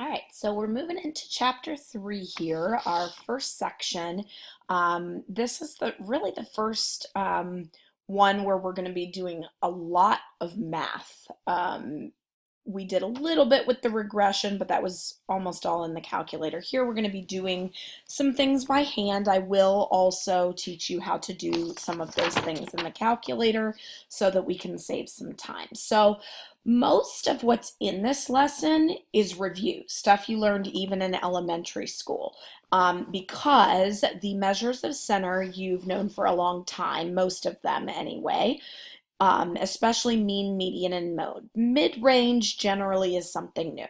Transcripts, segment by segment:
All right, so we're moving into chapter 3 here, our first section. This is really the first one where we're going to be doing a lot of math. We did a little bit with the regression, but that was almost all in the calculator. Here we're going to be doing some things by hand. I will also teach you how to do some of those things in the calculator so that we can save some time. So most of what's in this lesson is review, stuff you learned even in elementary school, because the measures of center you've known for a long time, most of them anyway, especially mean, median, and mode. Mid-range generally is something new.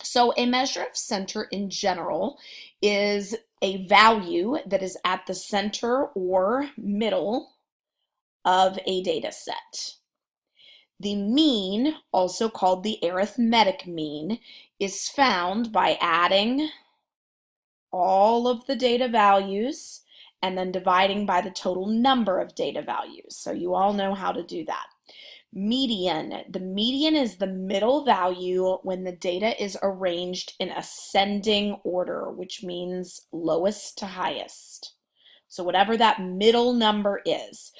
So a measure of center in general is a value that is at the center or middle of a data set. The mean, also called the arithmetic mean, is found by adding all of the data values and then dividing by the total number of data values. So you all know how to do that. Median. The median is the middle value when the data is arranged in ascending order, which means lowest to highest. So whatever that middle number is.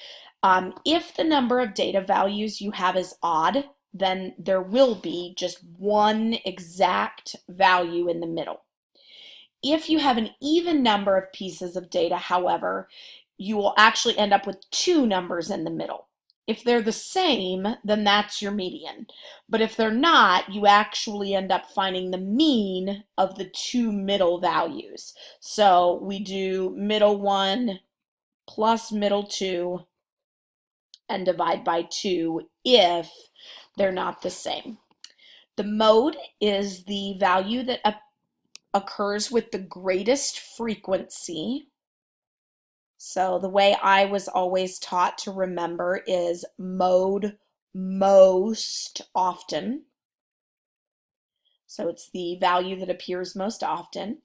If the number of data values you have is odd, then there will be just one exact value in the middle. If you have an even number of pieces of data, however, you will actually end up with two numbers in the middle. If they're the same, then that's your median. But if they're not, you actually end up finding the mean of the two middle values. So we do middle 1 plus middle 2 and divide by 2 if they're not the same. The mode is the value that occurs with the greatest frequency. So the way I was always taught to remember is mode most often. So it's the value that appears most often.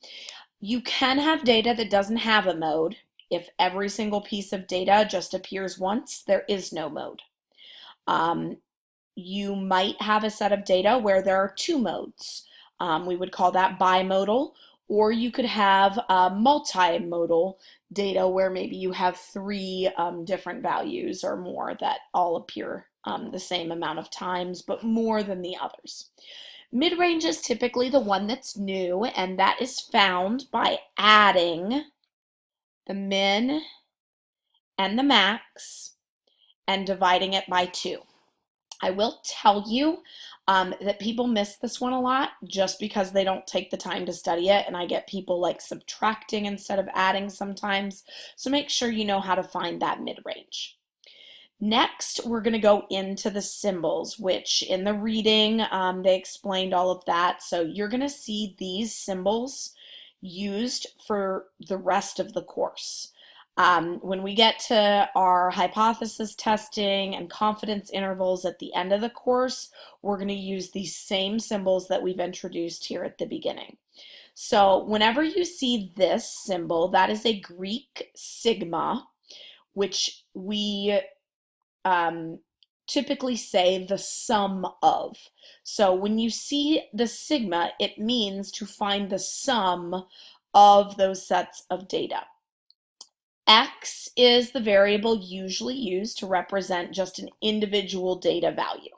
You can have data that doesn't have a mode. If every single piece of data just appears once, there is no mode. You might have a set of data where there are two modes. We would call that bimodal, or you could have multimodal data where maybe you have three different values or more that all appear the same amount of times, but more than the others. Mid-range is typically the one that's new, and that is found by adding the min and the max and dividing it by 2. I will tell you that people miss this one a lot just because they don't take the time to study it, and I get people like subtracting instead of adding sometimes. So make sure you know how to find that mid-range. Next, we're going to go into the symbols, which in the reading, they explained all of that. So you're going to see these symbols used for the rest of the course. When we get to our hypothesis testing and confidence intervals at the end of the course, we're going to use these same symbols that we've introduced here at the beginning. So whenever you see this symbol, that is a Greek sigma, which we typically say the sum of. So when you see the sigma, it means to find the sum of those sets of data. X is the variable usually used to represent just an individual data value.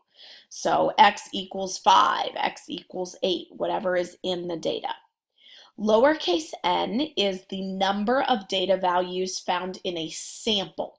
So X equals 5, X equals 8, whatever is in the data. Lowercase n is the number of data values found in a sample.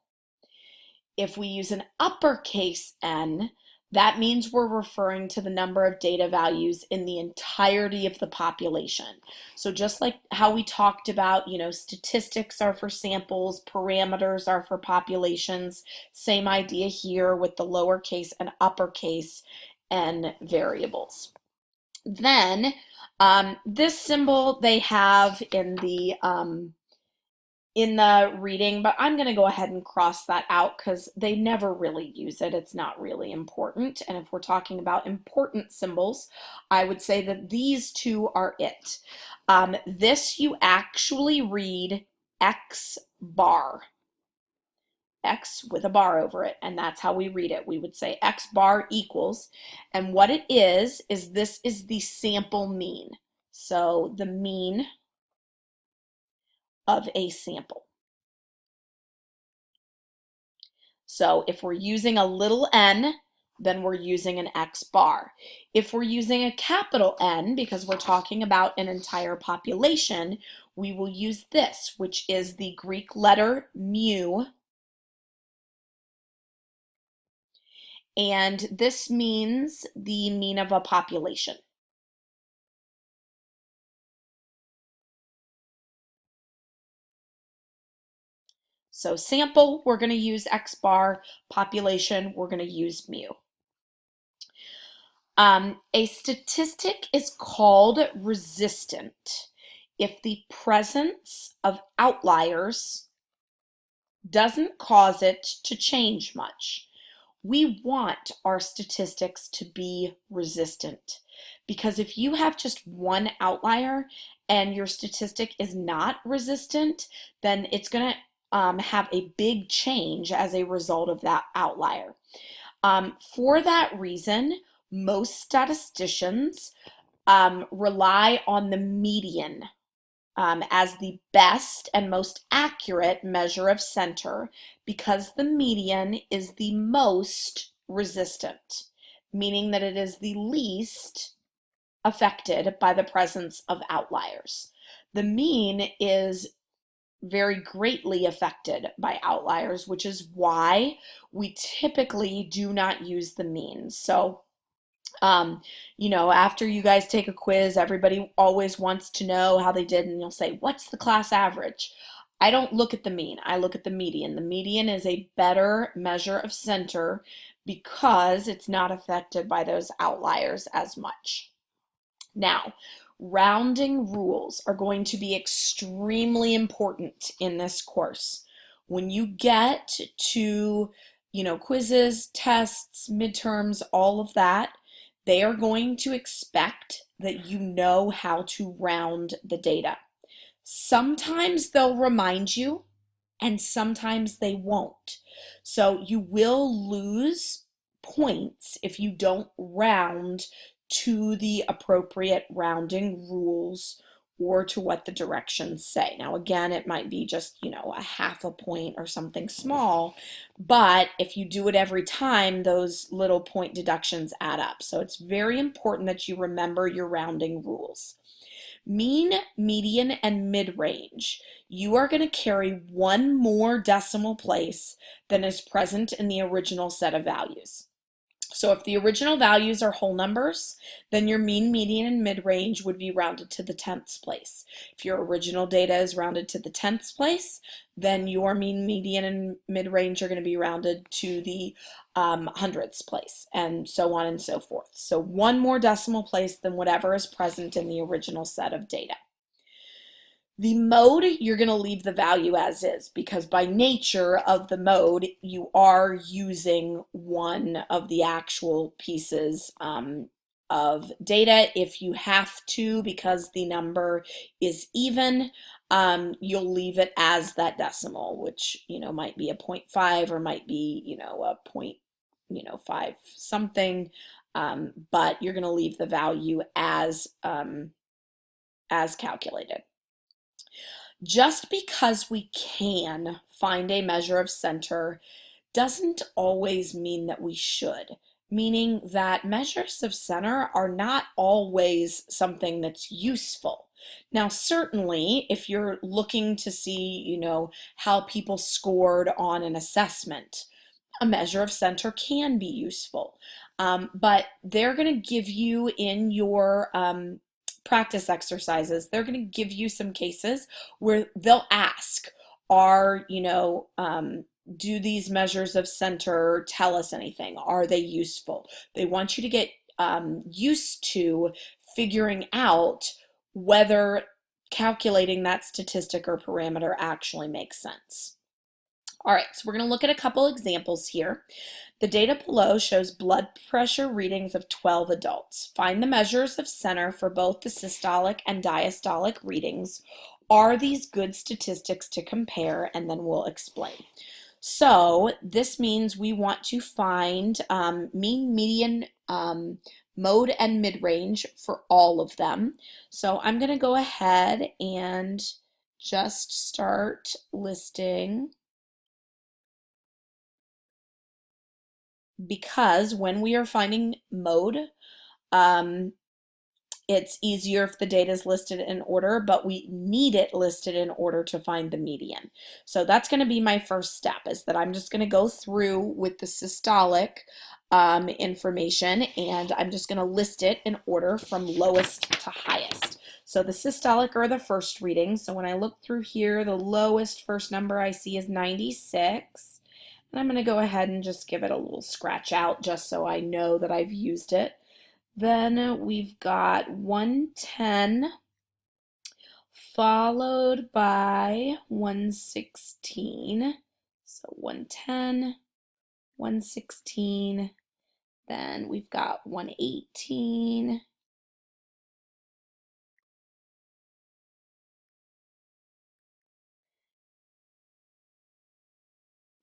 If we use an uppercase N, that means we're referring to the number of data values in the entirety of the population. So just like how we talked about, statistics are for samples, parameters are for populations, same idea here with the lowercase and uppercase N variables. Then this symbol they have in the reading, but I'm going to go ahead and cross that out because they never really use it. It's not really important. And if we're talking about important symbols, I would say that these two are it. This you actually read X bar. X with a bar over it, and that's how we read it. We would say X bar equals, and what it is this is the sample mean. So the mean of a sample. So if we're using a little n, then we're using an X bar. If we're using a capital N, because we're talking about an entire population, we will use this, which is the Greek letter mu, and this means the mean of a population. So sample, we're going to use X bar. Population, we're going to use mu. A statistic is called resistant if the presence of outliers doesn't cause it to change much. We want our statistics to be resistant because if you have just one outlier and your statistic is not resistant, then it's going to have a big change as a result of that outlier. For that reason, most statisticians rely on the median as the best and most accurate measure of center because the median is the most resistant, meaning that it is the least affected by the presence of outliers. The mean is very greatly affected by outliers, which is why we typically do not use the mean. So after you guys take a quiz, everybody always wants to know how they did, and you'll say, what's the class average? I don't look at the mean, I look at the median. The median is a better measure of center because it's not affected by those outliers as much. Now, rounding rules are going to be extremely important in this course. When you get to, quizzes, tests, midterms, all of that, they are going to expect that you know how to round the data. Sometimes they'll remind you, and sometimes they won't. So you will lose points if you don't round to the appropriate rounding rules or to what the directions say. Now, again, it might be just, a half a point or something small, but if you do it every time, those little point deductions add up. So it's very important that you remember your rounding rules. Mean, median, and mid-range. You are going to carry one more decimal place than is present in the original set of values. So if the original values are whole numbers, then your mean, median, and mid-range would be rounded to the 10th place. If your original data is rounded to the 10th place, then your mean, median, and mid-range are going to be rounded to the 100th place, and so on and so forth. So one more decimal place than whatever is present in the original set of data. The mode, you're going to leave the value as is because by nature of the mode, you are using one of the actual pieces of data. If you have to, because the number is even, you'll leave it as that decimal, which, might be a 0.5 or might be, a point, 5 something, but you're going to leave the value as calculated. Just because we can find a measure of center doesn't always mean that we should, meaning that measures of center are not always something that's useful. Now, certainly, if you're looking to see, how people scored on an assessment, a measure of center can be useful. But they're going to give you in your practice exercises, they're going to give you some cases where they'll ask, do these measures of center tell us anything? Are they useful? They want you to get used to figuring out whether calculating that statistic or parameter actually makes sense. All right, so we're going to look at a couple examples here. The data below shows blood pressure readings of 12 adults. Find the measures of center for both the systolic and diastolic readings. Are these good statistics to compare? And then we'll explain. So this means we want to find mean, median, mode and mid-range for all of them. So I'm going to go ahead and just start listing, because when we are finding mode, it's easier if the data is listed in order, but we need it listed in order to find the median. So that's going to be my first step, is that I'm just going to go through with the systolic information, and I'm just going to list it in order from lowest to highest. So the systolic are the first reading. So when I look through here, the lowest first number I see is 96. And I'm going to go ahead and just give it a little scratch out just so I know that I've used it. Then we've got 110 followed by 116. So 110, 116, then we've got 118.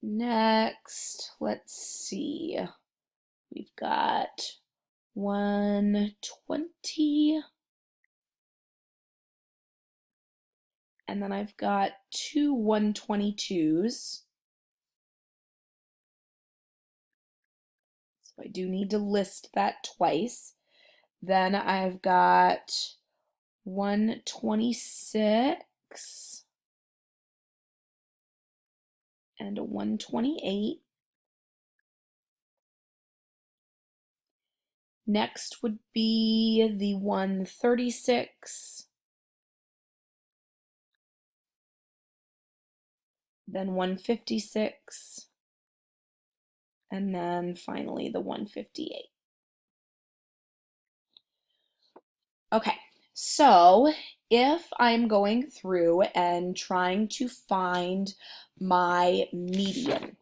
Next, let's see, we've got 120. And then I've got two 122s. So I do need to list that twice. Then I've got 126 and a 128. Next would be the 136, then 156, and then finally the 158. Okay, so if I'm going through and trying to find my median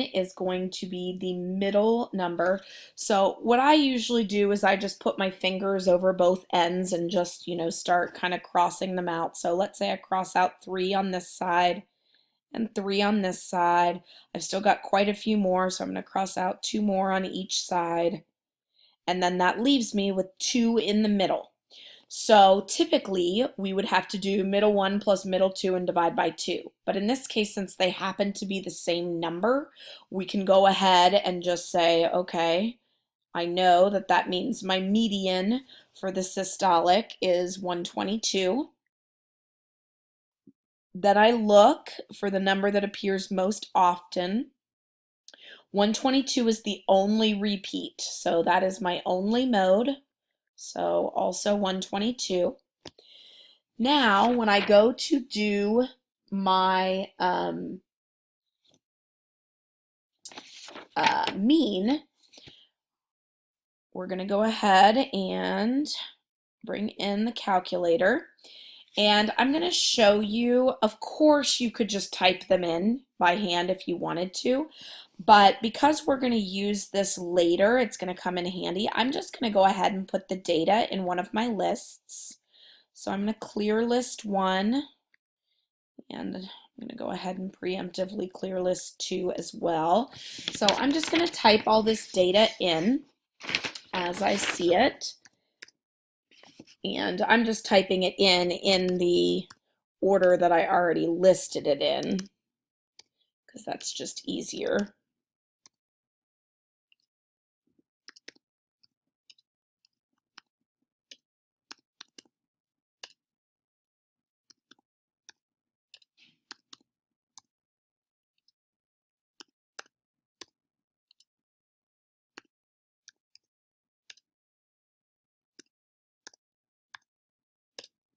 is going to be the middle number. So what I usually do is I just put my fingers over both ends and just, start kind of crossing them out. So let's say I cross out 3 on this side and 3 on this side. I've still got quite a few more, so I'm going to cross out 2 more on each side. And then that leaves me with 2 in the middle. So typically we would have to do middle 1 plus middle 2 and divide by 2. But in this case, since they happen to be the same number, we can go ahead and just say, okay, I know that that means my median for the systolic is 122. Then I look for the number that appears most often. 122 is the only repeat, so that is my only mode. So also 122. Now, when I go to do my mean, we're going to go ahead and bring in the calculator. And I'm going to show you, of course, you could just type them in by hand if you wanted to. But because we're going to use this later, it's going to come in handy. I'm just going to go ahead and put the data in one of my lists. So I'm going to clear list 1, and I'm going to go ahead and preemptively clear list 2 as well. So I'm just going to type all this data in as I see it. And I'm just typing it in the order that I already listed it in, because that's just easier.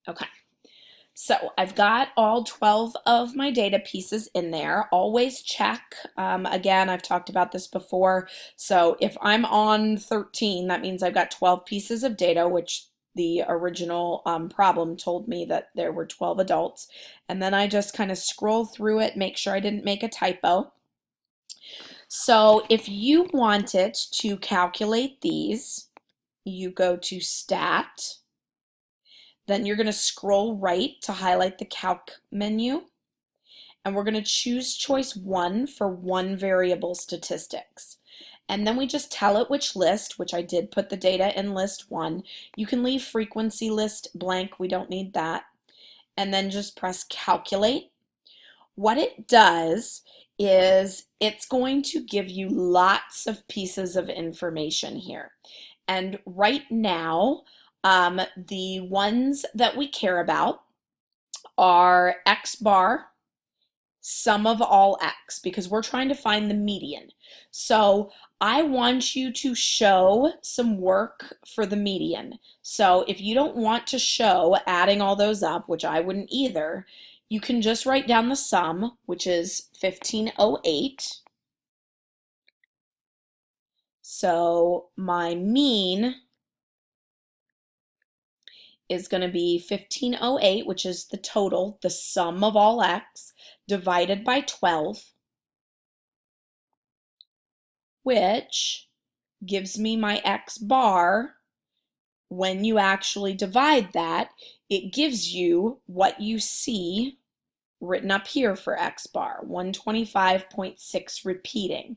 Okay, so I've got all 12 of my data pieces in there. Always check. Again, I've talked about this before. So if I'm on 13, that means I've got 12 pieces of data, which the original problem told me that there were 12 adults. And then I just kind of scroll through it, make sure I didn't make a typo. So if you wanted to calculate these, you go to Stat. Then you're going to scroll right to highlight the Calc menu. And we're going to choose choice 1 for one variable statistics. And then we just tell it which list, which I did put the data in list 1. You can leave frequency list blank, we don't need that. And then just press calculate. What it does is it's going to give you lots of pieces of information here. And right now, the ones that we care about are X bar, sum of all X, because we're trying to find the median. So I want you to show some work for the median. So if you don't want to show adding all those up, which I wouldn't either, you can just write down the sum, which is 1508. So my mean is going to be 1508, which is the total, the sum of all X, divided by 12, which gives me my X bar. When you actually divide that, it gives you what you see written up here for X bar, 125.6 repeating.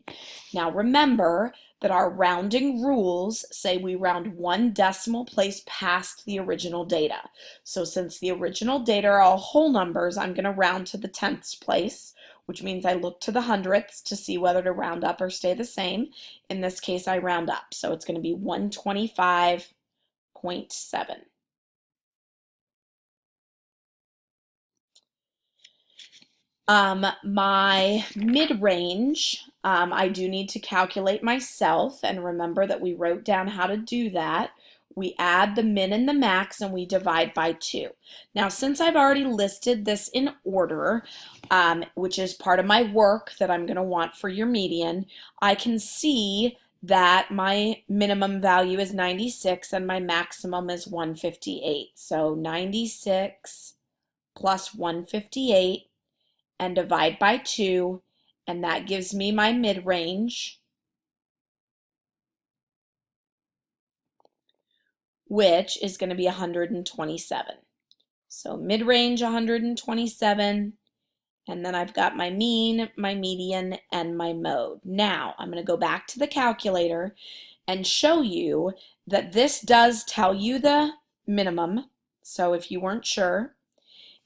Now remember that our rounding rules say we round 1 decimal place past the original data. So since the original data are all whole numbers, I'm going to round to the tenths place, which means I look to the hundredths to see whether to round up or stay the same. In this case, I round up, so it's going to be 125.7. My mid-range, I do need to calculate myself, and remember that we wrote down how to do that. We add the min and the max and we divide by 2. Now, since I've already listed this in order, which is part of my work that I'm going to want for your median, I can see that my minimum value is 96 and my maximum is 158. So 96 plus 158 and divide by 2, and that gives me my mid-range, which is going to be 127. So mid-range 127, and then I've got my mean, my median, and my mode. Now I'm going to go back to the calculator and show you that this does tell you the minimum. So if you weren't sure,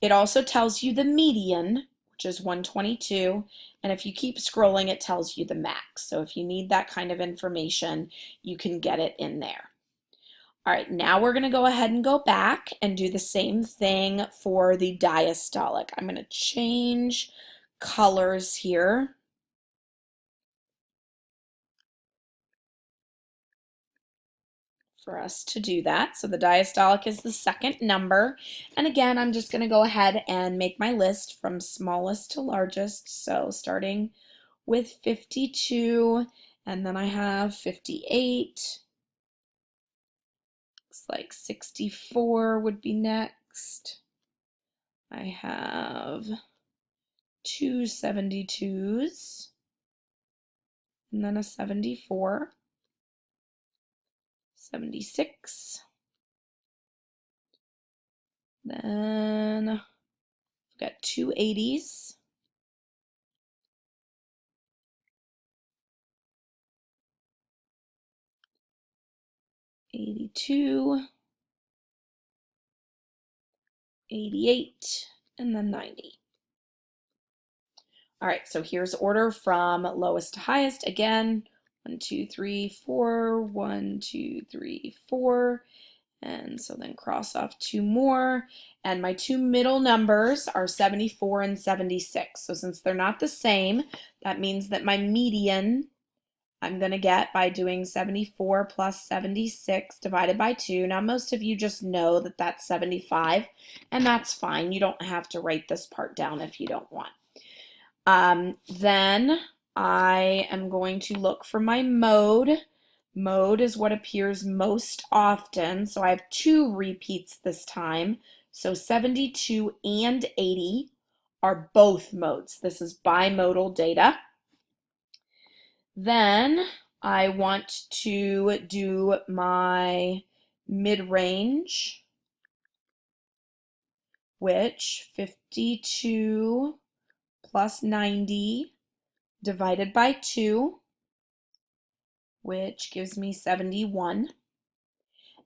it also tells you the median, which is 122, and if you keep scrolling, it tells you the max. So if you need that kind of information, you can get it in there. All right, now we're going to go ahead and go back and do the same thing for the diastolic. I'm going to change colors here. For us to do that. So the diastolic is the second number. And again, I'm just going to go ahead and make my list from smallest to largest. So starting with 52, and then I have 58. Looks like 64 would be next. I have two 72s, and then a 74, 76. Then I've got two 80s. 82, 88, and then 90. All right, so here's order from lowest to highest. Again, 1, 2, 3, 4, 1, 2, 3, 4. And so then cross off 2 more. And my 2 middle numbers are 74 and 76. So since they're not the same, that means that my median I'm going to get by doing 74 plus 76 divided by 2. Now, most of you just know that that's 75, and that's fine. You don't have to write this part down if you don't want. Then I am going to look for my mode. Mode is what appears most often, so I have 2 repeats this time. So 72 and 80 are both modes. This is bimodal data. Then I want to do my mid-range, which 52 plus 90 divided by 2 which gives me 71.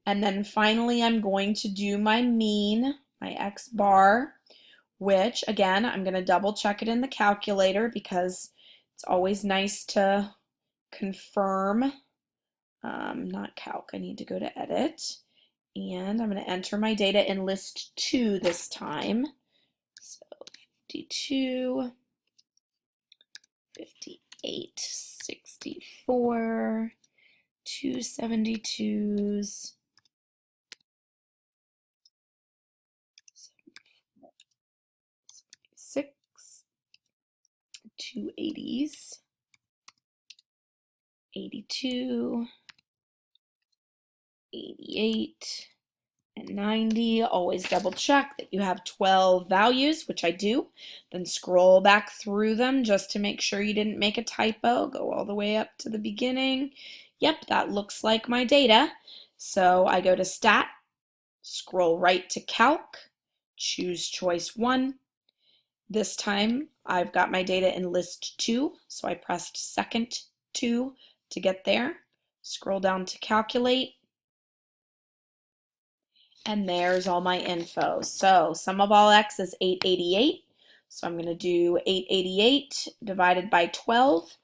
And then finally, I'm going to do my mean, my X bar, which again, I'm going to double check it in the calculator because it's always nice to confirm. Not calc, I need to go to edit. And I'm going to enter my data in list 2 this time. So 52, 58, 64, 272s, 6, 280s, 82, 88, and 90. Always double check that you have 12 values, which I do. Then scroll back through them just to make sure you didn't make a typo. Go all the way up to the beginning. Yep, that looks like my data. So I go to Stat, scroll right to Calc, choose choice 1. This time I've got my data in list 2, so I pressed second 2 to get there. Scroll down to Calculate, and there's all my info. So sum of all x is 888. So I'm going to do 888 divided by 12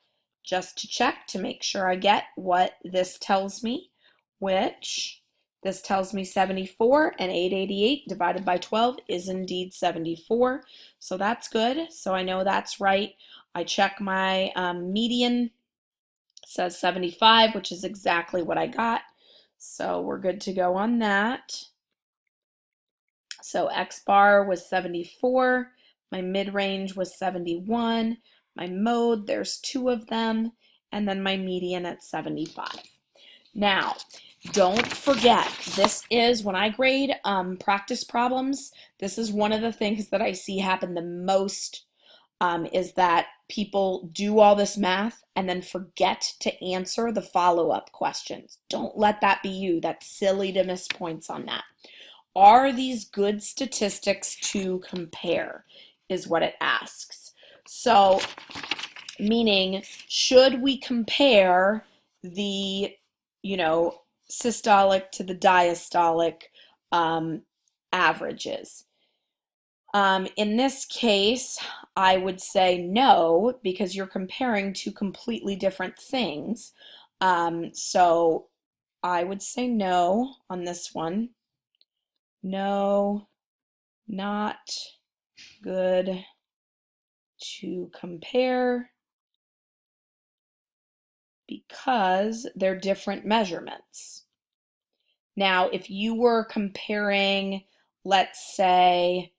just to check to make sure I get what this tells me, which this tells me 74, and 888 divided by 12 is indeed 74. So that's good. So I know that's right. I check my median. It says 75, which is exactly what I got. So we're good to go on that. So X bar was 74, my mid-range was 71, my mode, there's 2 of them, and then my median at 75. Now, don't forget, this is, when I grade practice problems, this is one of the things that I see happen the most, is that people do all this math and then forget to answer the follow-up questions. Don't let that be you. That's silly to miss points on that. Are these good statistics to compare, is what it asks. So, meaning, should we compare the, systolic to the diastolic averages? In this case, I would say no, because you're comparing two completely different things. So I would say no on this one. No, not good to compare because they're different measurements. Now, if you were comparing, let's say,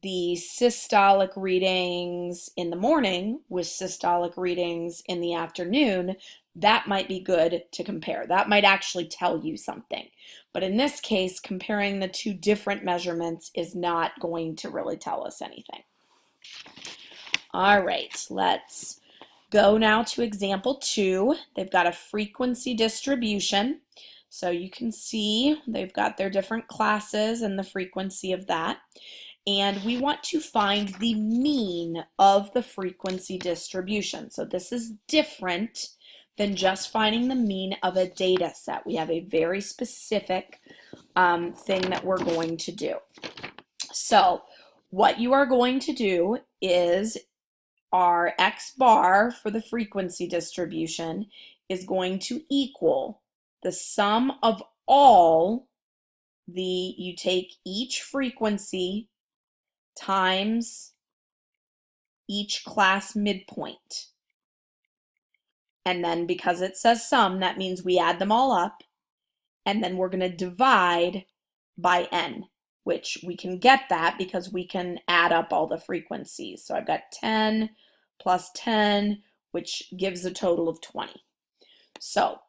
the systolic readings in the morning with systolic readings in the afternoon, that might be good to compare. That might actually tell you something. But in this case, comparing the two different measurements is not going to really tell us anything. All right, let's go now to example 2. They've got a frequency distribution. So you can see they've got their different classes and the frequency of that. And we want to find the mean of the frequency distribution. So this is different than just finding the mean of a data set. We have a very specific thing that we're going to do. So what you are going to do is our X bar for the frequency distribution is going to equal the sum of all you take each frequency times each class midpoint. And then because it says sum, that means we add them all up, and then we're going to divide by n, which we can get that because we can add up all the frequencies. So I've got 10 plus 10, which gives a total of 20. So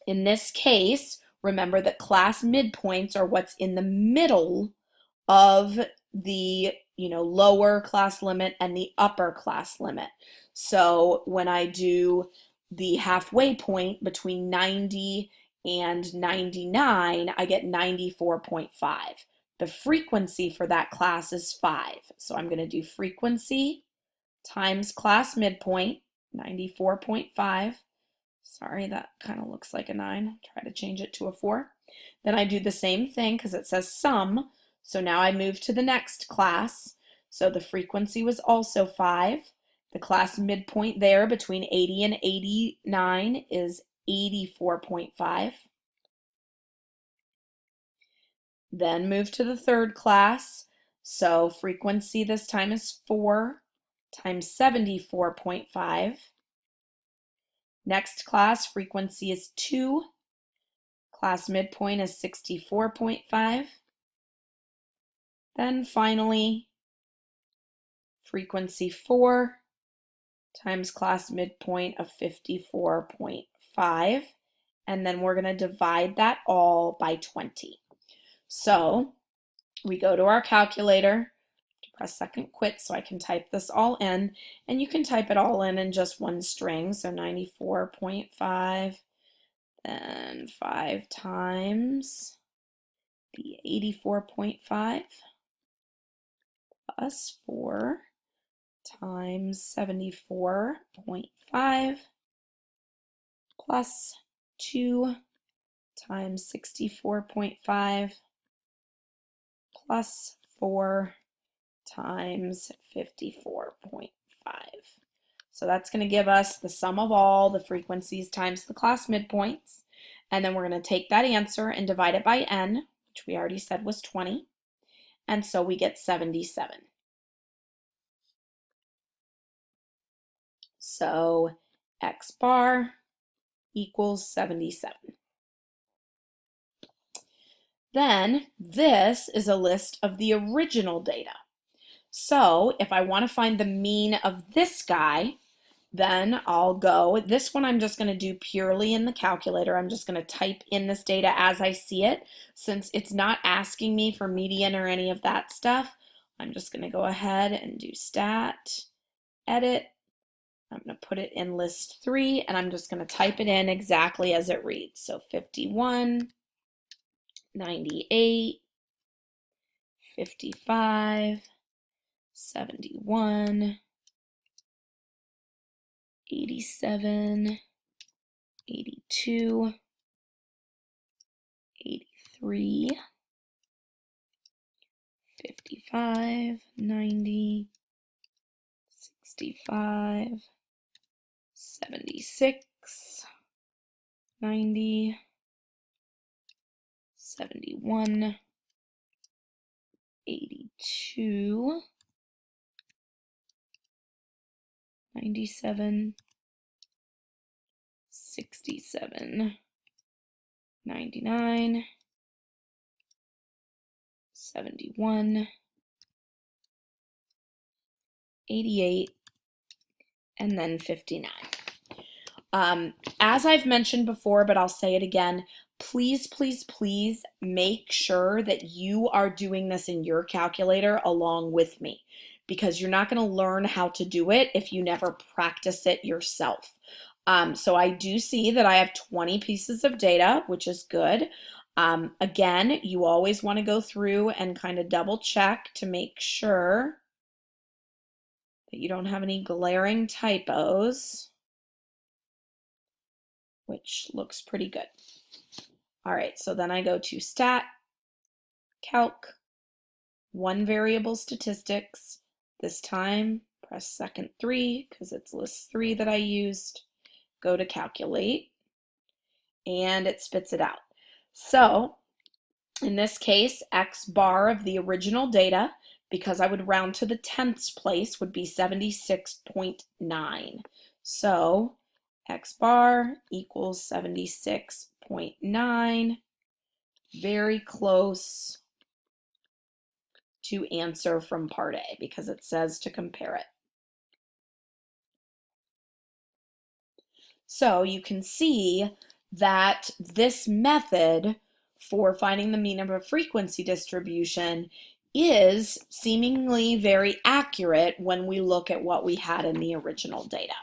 in this case, remember that class midpoints are what's in the middle of the lower class limit and the upper class limit. So when I do the halfway point between 90 and 99, I get 94.5. The frequency for that class is 5. So I'm going to do frequency times class midpoint, 94.5. Sorry, that kind of looks like a 9. Try to change it to a 4. Then I do the same thing because it says sum. So now I move to the next class. So the frequency was also 5. The class midpoint there between 80 and 89 is 84.5. Then move to the third class. So frequency this time is 4 times 74.5. Next class, frequency is 2. Class midpoint is 64.5. Then finally, frequency 4 times class midpoint of 54.5. And then we're going to divide that all by 20. So we go to our calculator, press second quit so I can type this all in, and you can type it all in just one string. So 94.5, then 5 times the 84.5 plus 4 times 74.5 plus 2 times 64.5 plus 4 times 54.5. So that's going to give us the sum of all the frequencies times the class midpoints. And then we're going to take that answer and divide it by n, which we already said was 20. And so we get 77. So x bar equals 77. Then this is a list of the original data. So if I want to find the mean of this guy, then I'll go, this one I'm just going to do purely in the calculator. I'm just going to type in this data as I see it. Since it's not asking me for median or any of that stuff, I'm just going to go ahead and do stat, edit. I'm going to put it in list 3, and I'm just going to type it in exactly as it reads. So 51, 98, 55, 71, 87, 82, 83, 55, 90, 65, 76, 90, 71, 82, 97, 67, 99, 71, 88, and then 59. As I've mentioned before, but I'll say it again, please, please, please make sure that you are doing this in your calculator along with me, because you're not going to learn how to do it if you never practice it yourself. So I do see that I have 20 pieces of data, which is good. Again, you always want to go through and kind of double check to make sure that you don't have any glaring typos, which looks pretty good. All right, so then I go to stat, calc, one variable statistics. This time, press second 3 because it's list 3 that I used. Go to calculate, and it spits it out. So in this case, x bar of the original data, because I would round to the tenths place, would be 76.9. So x bar equals 76.9, very close to answer from part A because it says to compare it. So you can see that this method for finding the mean of a frequency distribution is seemingly very accurate when we look at what we had in the original data.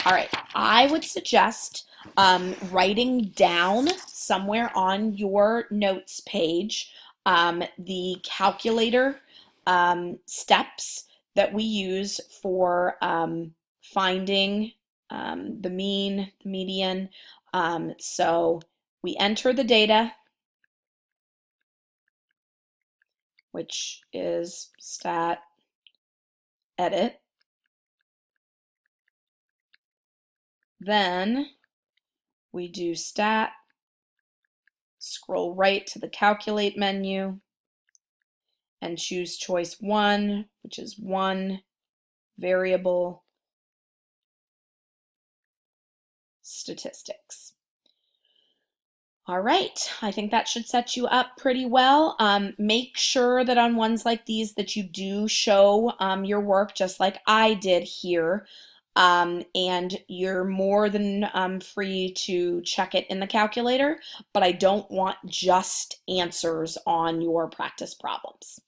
All right, I would suggest writing down somewhere on your notes page the calculator steps that we use for finding the mean, the median. So we enter the data, which is stat edit. Then we do stat, scroll right to the calculate menu, and choose choice 1, which is 1 variable statistics. All right, I think that should set you up pretty well. Make sure that on ones like these that you do show your work just like I did here. And you're more than free to check it in the calculator, but I don't want just answers on your practice problems.